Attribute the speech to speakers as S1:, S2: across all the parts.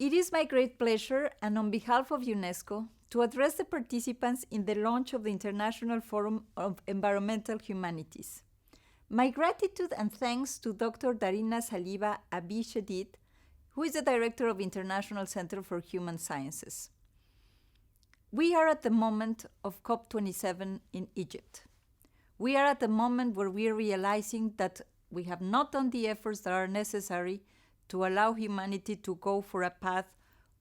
S1: It is my great pleasure, and on behalf of UNESCO, to address the participants in the launch of the International Forum of Environmental Humanities. My gratitude and thanks to Dr. Darina Saliba Abi-Shedid, who is the Director of International Center for Human Sciences. We are at the moment of COP27 in Egypt. We are at the moment where we are realizing that we have not done the efforts that are necessary to allow humanity to go for a path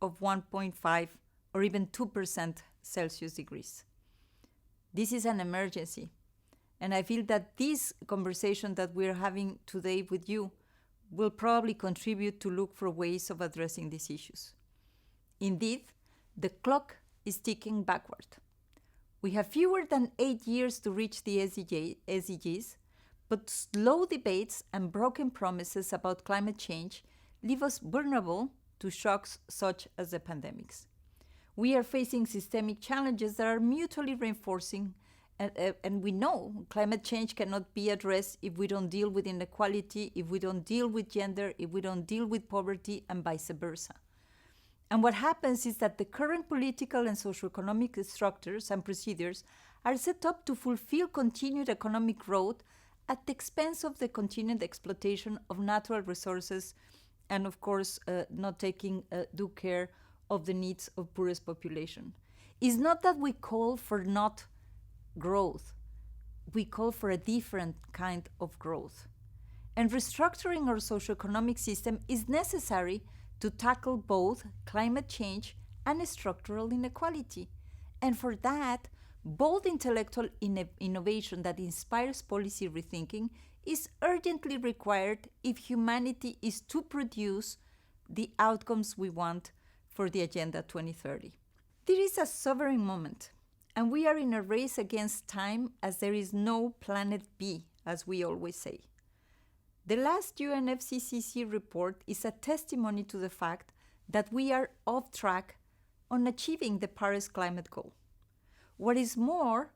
S1: of 1.5 or even 2% Celsius degrees. This is an emergency. And I feel that this conversation that we're having today with you will probably contribute to look for ways of addressing these issues. Indeed, the clock is ticking backward. We have fewer than 8 years to reach the SDGs, but slow debates and broken promises about climate change leave us vulnerable to shocks such as the pandemics. We are facing systemic challenges that are mutually reinforcing, and we know climate change cannot be addressed if we don't deal with inequality, if we don't deal with gender, if we don't deal with poverty, and vice versa. And what happens is that the current political and socioeconomic structures and procedures are set up to fulfill continued economic growth at the expense of the continued exploitation of natural resources and, of course, not taking due care of the needs of poorest population. It's not that we call for not growth. We call for a different kind of growth. And restructuring our socioeconomic system is necessary to tackle both climate change and structural inequality. And for that, bold intellectual innovation that inspires policy rethinking is urgently required if humanity is to produce the outcomes we want for the Agenda 2030. There is a sobering moment, and we are in a race against time as there is no planet B, as we always say. The last UNFCCC report is a testimony to the fact that we are off track on achieving the Paris climate goal. What is more,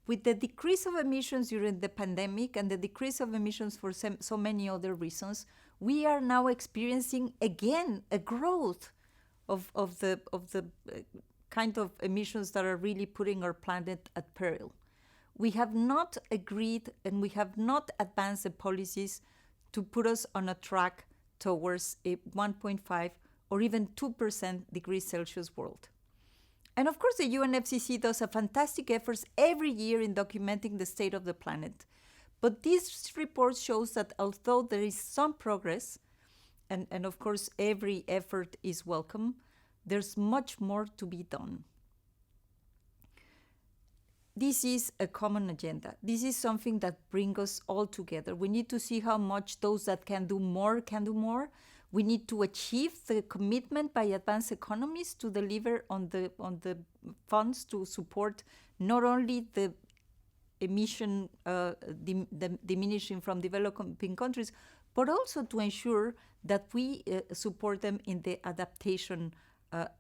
S1: with the decrease of emissions during the pandemic and the decrease of emissions for so many other reasons, we are now experiencing again a growth of the kind of emissions that are really putting our planet at peril. We have not agreed and we have not advanced the policies to put us on a track towards a 1.5 or even 2% degrees Celsius world. And of course, the UNFCCC does a fantastic efforts every year in documenting the state of the planet. But this report shows that although there is some progress, and of course every effort is welcome, there's much more to be done. This is a common agenda. This is something that brings us all together. We need to see how much those that can do more can do more. We need to achieve the commitment by advanced economies to deliver on the funds to support not only the emission diminishing from developing countries, but also to ensure that we support them in the adaptation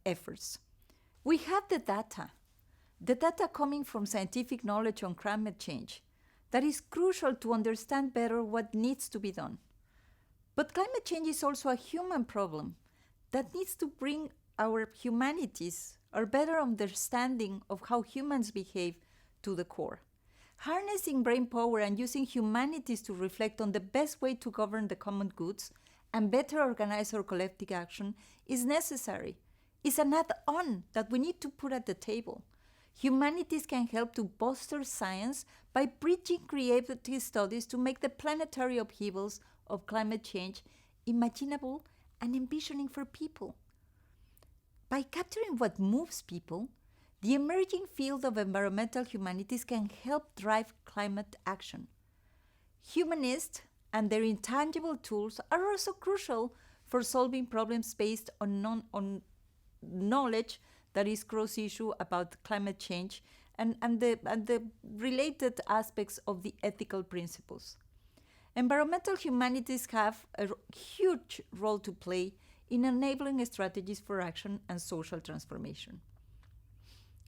S1: efforts. We have the data coming from scientific knowledge on climate change that is crucial to understand better what needs to be done. But climate change is also a human problem that needs to bring our humanities, our better understanding of how humans behave, to the core. Harnessing brain power and using humanities to reflect on the best way to govern the common goods and better organize our collective action is necessary. It's an add-on that we need to put at the table. Humanities can help to bolster science by bridging creative studies to make the planetary upheavals of climate change imaginable and envisioning for people. By capturing what moves people, the emerging field of environmental humanities can help drive climate action. Humanists and their intangible tools are also crucial for solving problems based on knowledge that is cross-issue about climate change and the related aspects of the ethical principles. Environmental humanities have a huge role to play in enabling strategies for action and social transformation.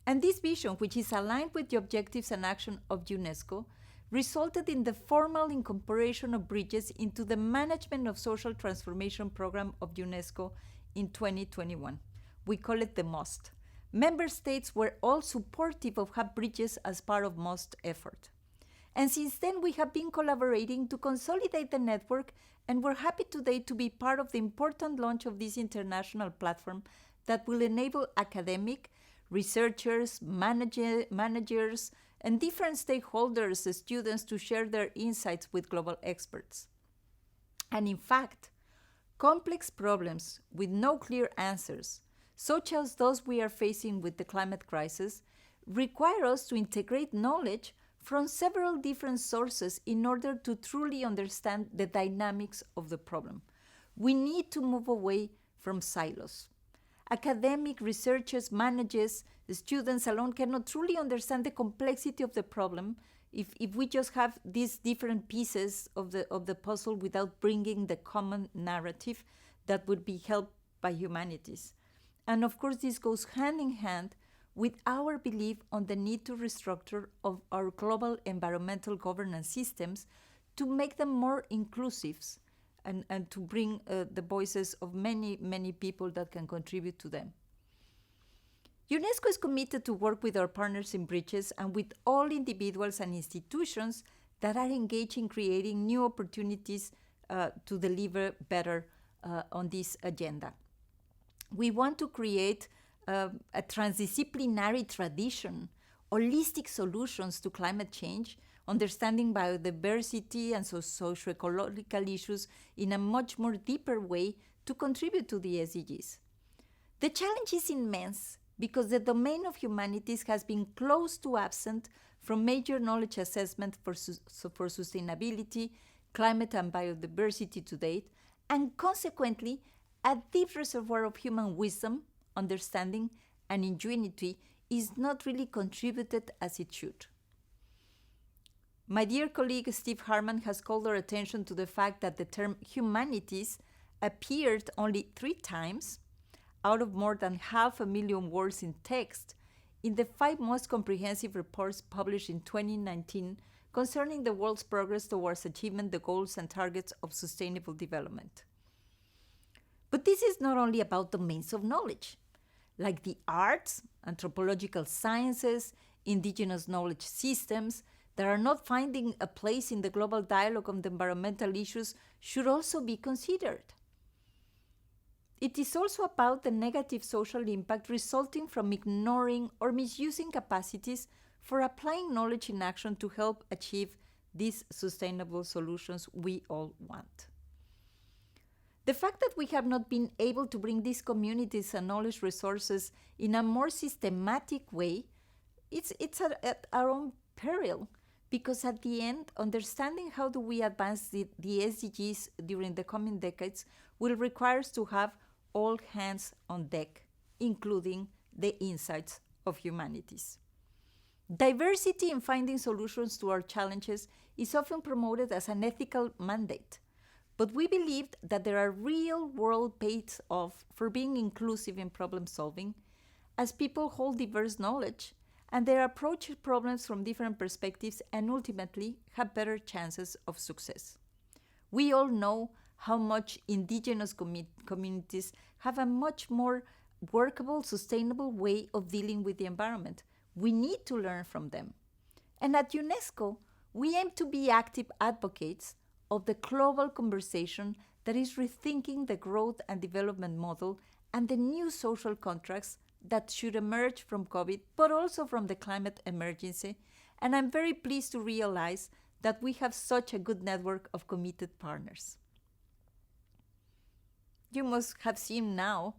S1: And this vision, which is aligned with the objectives and action of UNESCO, resulted in the formal incorporation of bridges into the Management of Social Transformation Program of UNESCO in 2021. We call it the MOST. Member states were all supportive of Hub Bridges as part of MOST effort. And since then, we have been collaborating to consolidate the network, and we're happy today to be part of the important launch of this international platform that will enable academic, researchers, managers, and different stakeholders, students, to share their insights with global experts. And in fact, complex problems with no clear answers, such as those we are facing with the climate crisis, require us to integrate knowledge from several different sources in order to truly understand the dynamics of the problem. We need to move away from silos. Academic researchers, managers, students alone cannot truly understand the complexity of the problem if we just have these different pieces of the puzzle without bringing the common narrative that would be helped by humanities. And of course, this goes hand in hand with our belief on the need to restructure of our global environmental governance systems to make them more inclusive and to bring the voices of many, many people that can contribute to them. UNESCO is committed to work with our partners in Bridges and with all individuals and institutions that are engaged in creating new opportunities to deliver better on this agenda. We want to create a transdisciplinary tradition, holistic solutions to climate change, understanding biodiversity and socio-ecological issues in a much more deeper way to contribute to the SDGs. The challenge is immense because the domain of humanities has been close to absent from major knowledge assessment for sustainability, climate and biodiversity to date, and consequently, a deep reservoir of human wisdom, understanding, and ingenuity is not really contributed as it should. My dear colleague Steve Harman has called our attention to the fact that the term humanities appeared only 3 times out of more than 500,000 words in text in the 5 most comprehensive reports published in 2019 concerning the world's progress towards achieving the goals and targets of sustainable development. But this is not only about domains of knowledge, like the arts, anthropological sciences, indigenous knowledge systems that are not finding a place in the global dialogue on the environmental issues should also be considered. It is also about the negative social impact resulting from ignoring or misusing capacities for applying knowledge in action to help achieve these sustainable solutions we all want. The fact that we have not been able to bring these communities and knowledge resources in a more systematic way, it's at our own peril, because at the end, understanding how do we advance the SDGs during the coming decades will require us to have all hands on deck, including the insights of humanities. Diversity in finding solutions to our challenges is often promoted as an ethical mandate, but we believe that there are real-world payoffs for being inclusive in problem solving, as people hold diverse knowledge and they approach problems from different perspectives and ultimately have better chances of success. We all know how much indigenous communities have a much more workable, sustainable way of dealing with the environment. We need to learn from them. And at UNESCO, we aim to be active advocates of the global conversation that is rethinking the growth and development model and the new social contracts that should emerge from COVID, but also from the climate emergency. And I'm very pleased to realize that we have such a good network of committed partners. You must have seen now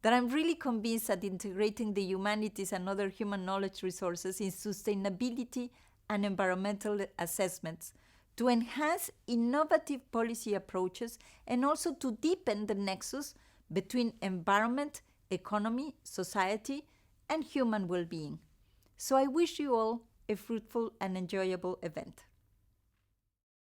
S1: that I'm really convinced that integrating the humanities and other human knowledge resources in sustainability and environmental assessments to enhance innovative policy approaches and also to deepen the nexus between environment, economy, society, and human well-being. So I wish you all a fruitful and enjoyable event.